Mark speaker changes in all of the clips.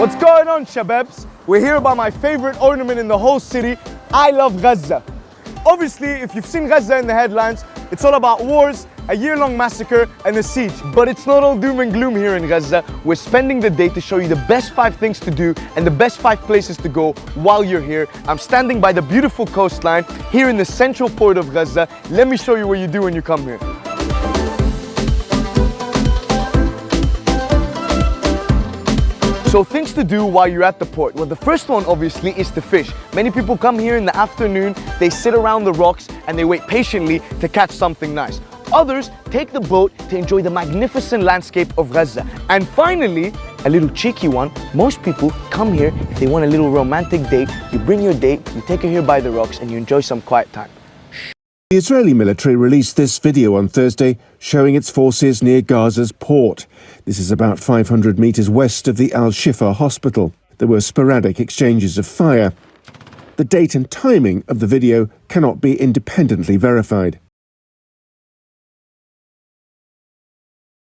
Speaker 1: What's going on, shababs? We're here about my favorite ornament in the whole city, I Love Gaza. Obviously, if you've seen Gaza in the headlines, it's all about wars, a year-long massacre, and a siege. But it's not all doom and gloom here in Gaza. We're spending the day to show you the best 5 things to do and the best 5 places to go while you're here. I'm standing by the beautiful coastline here in the central port of Gaza. Let me show you what you do when you come here. So things to do while you're at the port. Well, the first one obviously is to fish. Many people come here in the afternoon, they sit around the rocks and they wait patiently to catch something nice. Others take the boat to enjoy the magnificent landscape of Gaza. And finally, a little cheeky one, most people come here if they want a little romantic date. You bring your date, you take her here by the rocks and you enjoy some quiet time.
Speaker 2: The Israeli military released this video on Thursday showing its forces near Gaza's port. This is about 500 meters west of the Al-Shifa hospital. There were sporadic exchanges of fire. The date and timing of the video cannot be independently verified.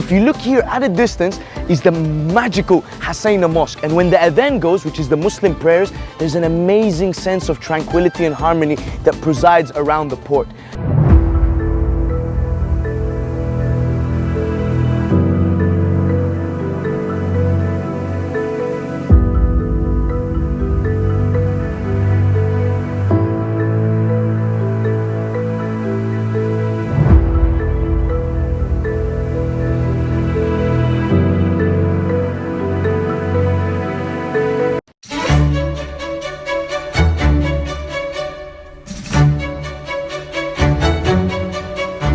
Speaker 1: If you look here at a distance is the magical Hassaina Mosque, and when the adhan goes, which is the Muslim prayers, there's an amazing sense of tranquility and harmony that presides around the port.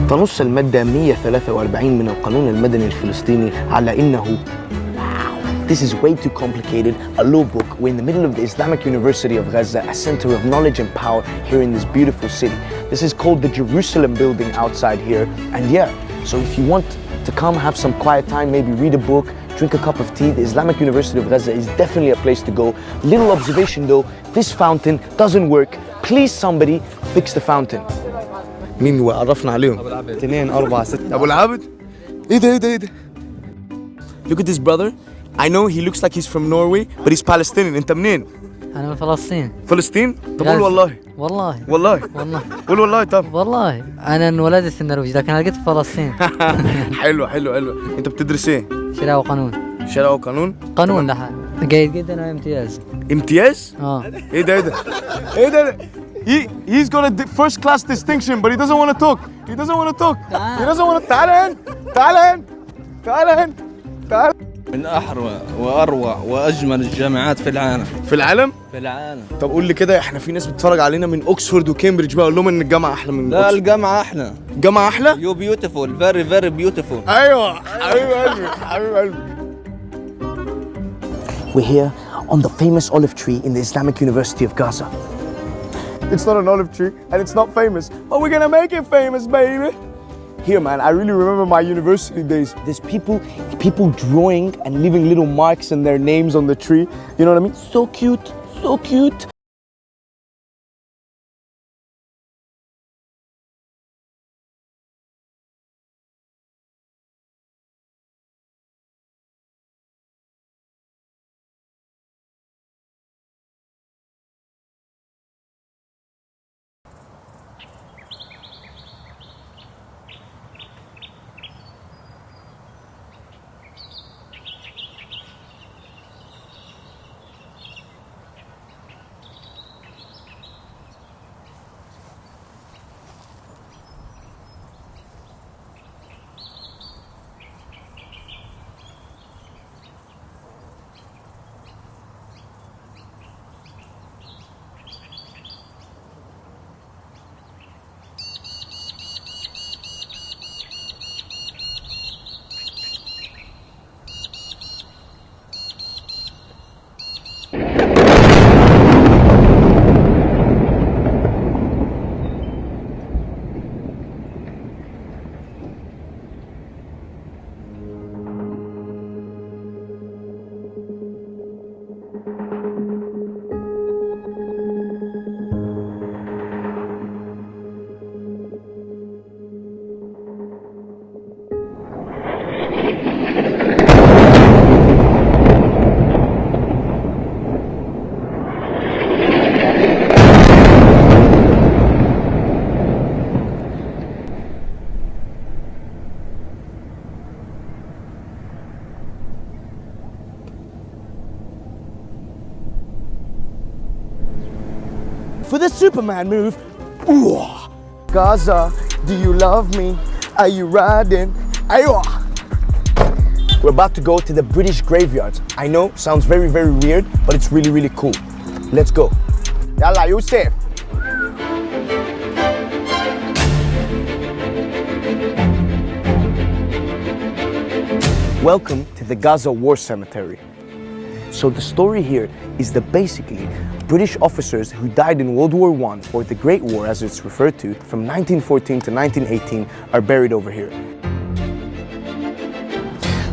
Speaker 1: تنص المادة 143 من القانون المدني الفلسطيني على إنه This is way too complicated. A law book. We're in the middle of the Islamic University of Gaza, a center of knowledge and power here in this beautiful city. This is called the Jerusalem building outside here. And yeah, so if you want to come have some quiet time, maybe read a book, drink a cup of tea, the Islamic University of Gaza is definitely a place to go. Little observation though, this fountain doesn't work. Please somebody fix the fountain. مين هو؟ عرفنا عليهم. أبو العبد. 2 4 6. أبو العبد؟ إيه ده؟ Look at this brother. I know he looks like he's from Norway, but he's Palestinian. أنت منين؟
Speaker 3: أنا من فلسطين.
Speaker 1: فلسطين؟ طب قول والله.
Speaker 3: والله.
Speaker 1: قول والله طب.
Speaker 3: والله أنا انولدت في النرويج لكن أنا قلت في فلسطين.
Speaker 1: حلو. أنت بتدرس إيه؟
Speaker 3: شراء وقانون.
Speaker 1: شراء وقانون؟
Speaker 3: قانون لحال. جيد جدا وامتياز.
Speaker 1: امتياز؟ إيه ده؟ He's got a first class distinction, but he doesn't want to talk. He doesn't want to. تعال.
Speaker 4: من أحرى وأروع وأجمل الجامعات في العالم.
Speaker 1: في العالم؟
Speaker 4: في العالم.
Speaker 1: طب قول لي كده، احنا في ناس بتتفرج علينا من اوكسفورد وكامبريدج بقى، اقول لهم ان الجامعة أحلى من
Speaker 4: لا الجامعة أحلى.
Speaker 1: الجامعة أحلى؟
Speaker 4: You beautiful, very very beautiful.
Speaker 1: أيوة حبيب قلبي. We're here on the famous olive tree in the Islamic University of Gaza. It's not an olive tree and it's not famous, but we're gonna make it famous, baby. Here, man, I really remember my university days. There's people drawing and leaving little marks and their names on the tree. You know what I mean? So cute. for the Superman move. Ooh. Gaza, do you love me? Are you riding? Ayo. We're about to go to the British graveyards. I know, sounds very, very weird, but it's really, really cool. Let's go. Yalla, Yusuf. Welcome to the Gaza War Cemetery. So the story here is that basically British officers who died in World War I, or the Great War as it's referred to, from 1914 to 1918 are buried over here.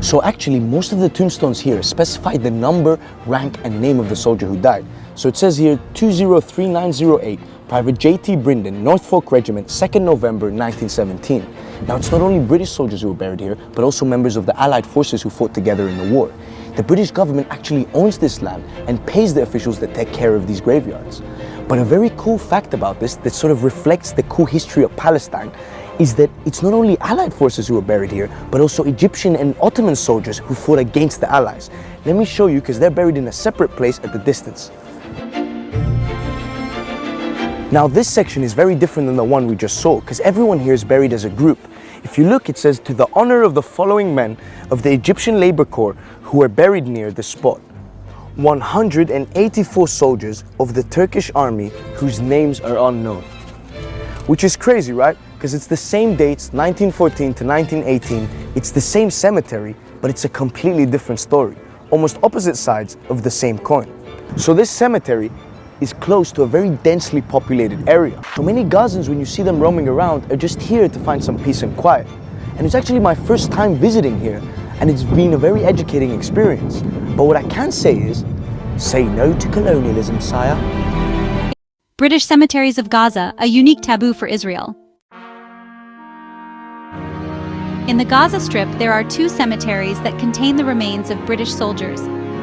Speaker 1: So actually most of the tombstones here specify the number, rank and name of the soldier who died. So it says here 203908, Private J.T. Brindon, Norfolk Regiment, 2nd November 1917. Now it's not only British soldiers who were buried here, but also members of the Allied forces who fought together in the war. The British government actually owns this land and pays the officials that take care of these graveyards. But a very cool fact about this that sort of reflects the cool history of Palestine is that it's not only Allied forces who are buried here, but also Egyptian and Ottoman soldiers who fought against the Allies. Let me show you because they're buried in a separate place at the distance. Now this section is very different than the one we just saw because everyone here is buried as a group. If you look, it says, to the honor of the following men of the Egyptian Labor Corps who are buried near the spot. 184 soldiers of the Turkish army whose names are unknown. Which is crazy, right? Because it's the same dates, 1914 to 1918, it's the same cemetery, but it's a completely different story. Almost opposite sides of the same coin. So this cemetery is close to a very densely populated area. So many Gazans, when you see them roaming around, are just here to find some peace and quiet. And it's actually my first time visiting here, and it's been a very educating experience. But what I can say is, say no to colonialism, sire.
Speaker 5: British cemeteries of Gaza, a unique taboo for Israel. In the Gaza Strip, there are 2 cemeteries that contain the remains of British soldiers,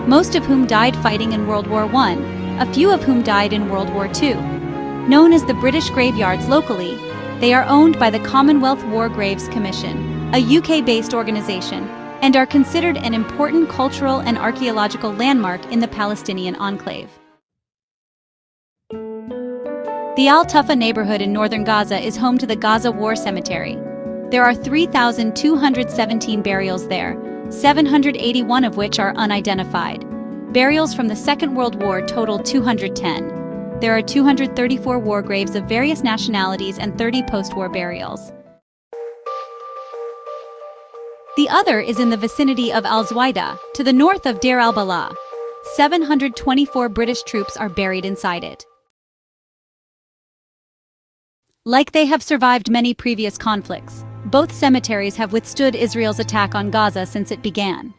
Speaker 5: most of whom died fighting in World War I, a few of whom died in World War II. Known as the British graveyards locally, they are owned by the Commonwealth War Graves Commission, a UK-based organization, and are considered an important cultural and archaeological landmark in the Palestinian enclave. The Al-Tufa neighborhood in northern Gaza is home to the Gaza War Cemetery. There are 3,217 burials there, 781 of which are unidentified. Burials from the Second World War total 210. There are 234 war graves of various nationalities and 30 post-war burials. The other is in the vicinity of Al-Zuwaida, to the north of Deir al-Balah. 724 British troops are buried inside it. Like they have survived many previous conflicts, both cemeteries have withstood Israel's attack on Gaza since it began.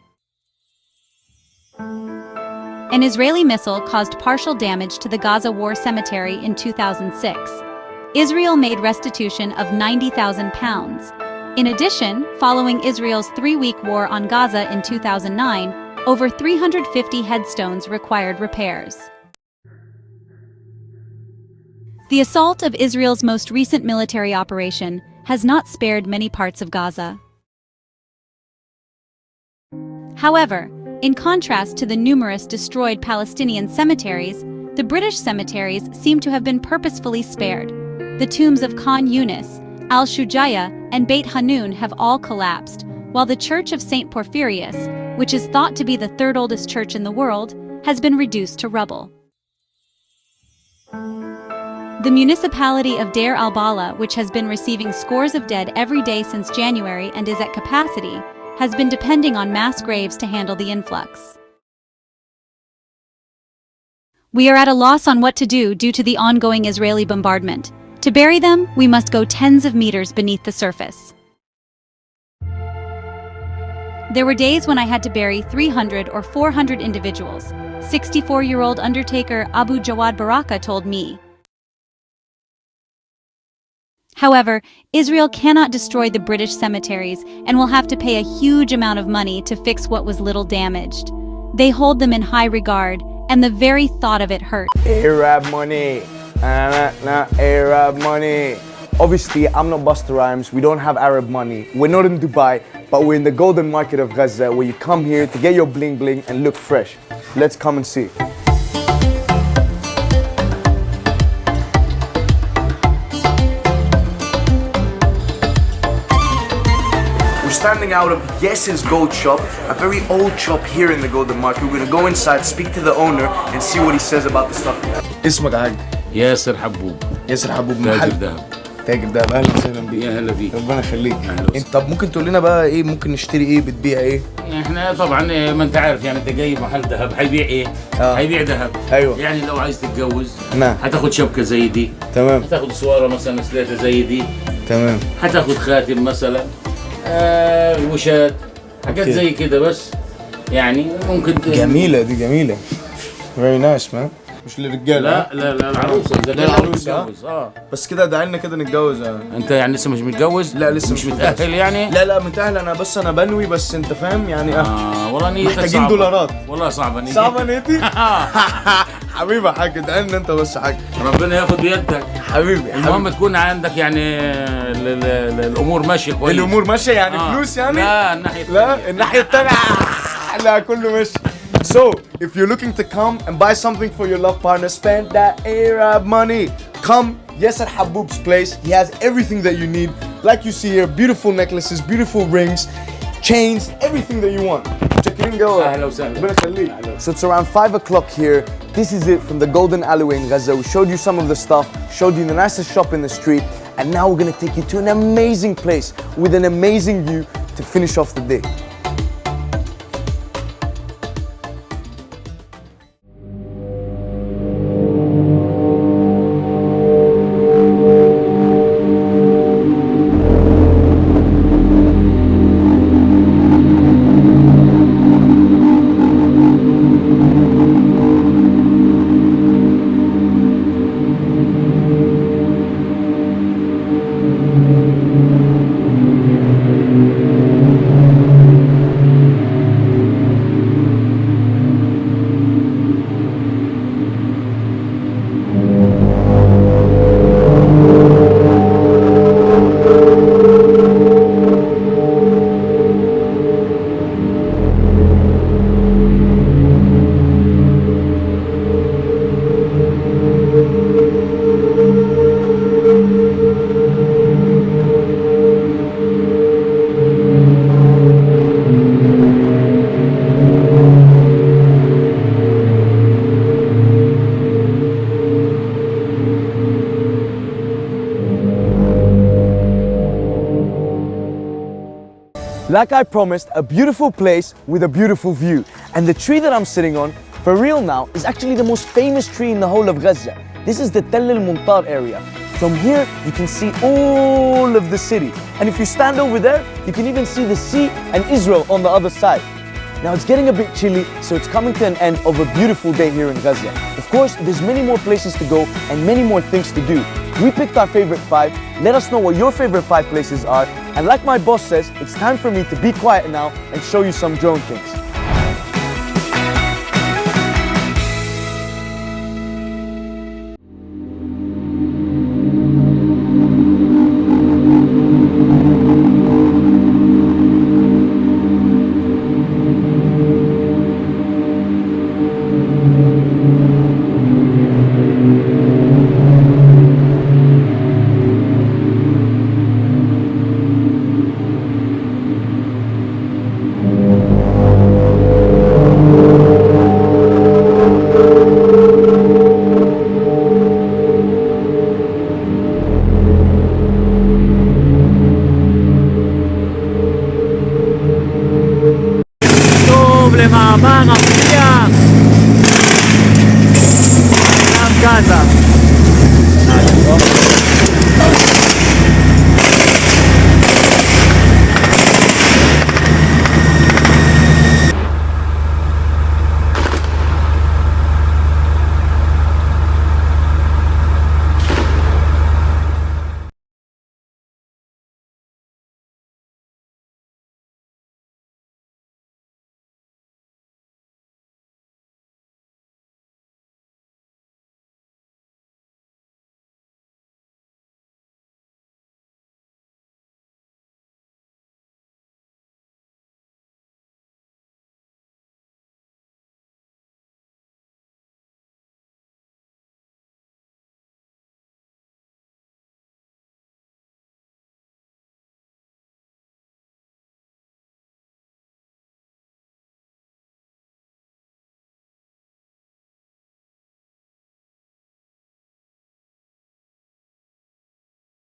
Speaker 5: An Israeli missile caused partial damage to the Gaza War Cemetery in 2006. Israel made restitution of £90,000. In addition, following Israel's 3-week war on Gaza in 2009, over 350 headstones required repairs. The assault of Israel's most recent military operation has not spared many parts of Gaza. However, in contrast to the numerous destroyed Palestinian cemeteries, the British cemeteries seem to have been purposefully spared. The tombs of Khan Yunis, Al-Shujaya, and Beit Hanun have all collapsed, while the Church of St. Porphyrius, which is thought to be the 3rd oldest church in the world, has been reduced to rubble. The municipality of Deir al-Balah, which has been receiving scores of dead every day since January and is at capacity, has been depending on mass graves to handle the influx. We are at a loss on what to do due to the ongoing Israeli bombardment. To bury them, we must go tens of meters beneath the surface. There were days when I had to bury 300 or 400 individuals. 64-year-old undertaker Abu Jawad Baraka told me. However, Israel cannot destroy the British cemeteries and will have to pay a huge amount of money to fix what was little damaged. They hold them in high regard, and the very thought of it hurt.
Speaker 1: Arab money. Arab money. Obviously, I'm not Busta Rhymes. We don't have Arab money. We're not in Dubai, but we're in the golden market of Gaza, where you come here to get your bling bling and look fresh. Let's come and see. standing out of Yes's Gold Shop, a very old shop here in the Golden Market. We're gonna go inside, speak to the owner, and see what he says about the stuff. اسمك يا حاج؟
Speaker 6: ياسر حبوب
Speaker 1: ياسر حبوب
Speaker 6: تاجر
Speaker 1: محل
Speaker 6: ذهب.
Speaker 1: تاجر دهب. اهلا وسهلا بيك.
Speaker 6: يا هلا بيك.
Speaker 1: ربنا يخليك.
Speaker 6: أهلا وسهلا.
Speaker 1: انت طب ممكن تقول لنا بقى ايه ممكن نشتري ايه بتبيع ايه؟
Speaker 6: احنا طبعا ما انت عارف يعني انت جاي محل ذهب هيبيع ايه؟ هيبيع ذهب.
Speaker 1: ايوه.
Speaker 6: يعني لو عايز تتجوز
Speaker 1: نعم.
Speaker 6: هتاخد شبكه زي دي.
Speaker 1: تمام.
Speaker 6: هتاخد صوره مثلا سليته زي دي.
Speaker 1: تمام.
Speaker 6: هتاخد خاتم مثلا وشات حاجات زي كده بس يعني ممكن
Speaker 1: جميلة دي جميلة. Very nice man. مش للرجاله.
Speaker 6: لا العروسه اذا كان
Speaker 1: العروسه
Speaker 6: متجوز
Speaker 1: بس كده دعينا كده نتجوز
Speaker 6: انت يعني لسه مش متجوز؟
Speaker 1: لا لسه
Speaker 6: مش متأهل يعني؟
Speaker 1: لا متأهل انا بنوي بس انت فاهم يعني
Speaker 6: والله نيتك
Speaker 1: محتاجين
Speaker 6: صعبة.
Speaker 1: دولارات
Speaker 6: والله صعبة نيتي.
Speaker 1: صعبة نيتي؟ حبيبي يا حاج ادعينا انت بس يا حاج.
Speaker 6: ربنا ياخد بيدك
Speaker 1: حبيبي.
Speaker 6: المهم تكون عندك يعني الامور ماشية كويس.
Speaker 1: الامور ماشية يعني فلوس يعني؟
Speaker 6: لا الناحية الثانية.
Speaker 1: لا الناحية الثانية لا كله ماشي. So, if you're looking to come and buy something for your love partner, spend that Arab money. Come, Yasser Haboub's place. He has everything that you need. Like you see here, beautiful necklaces, beautiful rings, chains, everything that you want. Check in, go. So it's around 5 o'clock here. This is it from the Golden Alleyway in Gaza. We showed you some of the stuff, showed you the nicest shop in the street, and now we're gonna take you to an amazing place with an amazing view to finish off the day. Like I promised, a beautiful place with a beautiful view. And the tree that I'm sitting on, for real now, is actually the most famous tree in the whole of Gaza. This is the Tell al-Muntar area. From here, you can see all of the city. And if you stand over there, you can even see the sea and Israel on the other side. Now it's getting a bit chilly, so it's coming to an end of a beautiful day here in Gaza. Of course, there's many more places to go and many more things to do. We picked our favorite 5. Let us know what your favorite 5 places are. And like my boss says, it's time for me to be quiet now and show you some drone things.
Speaker 3: Love Gaza.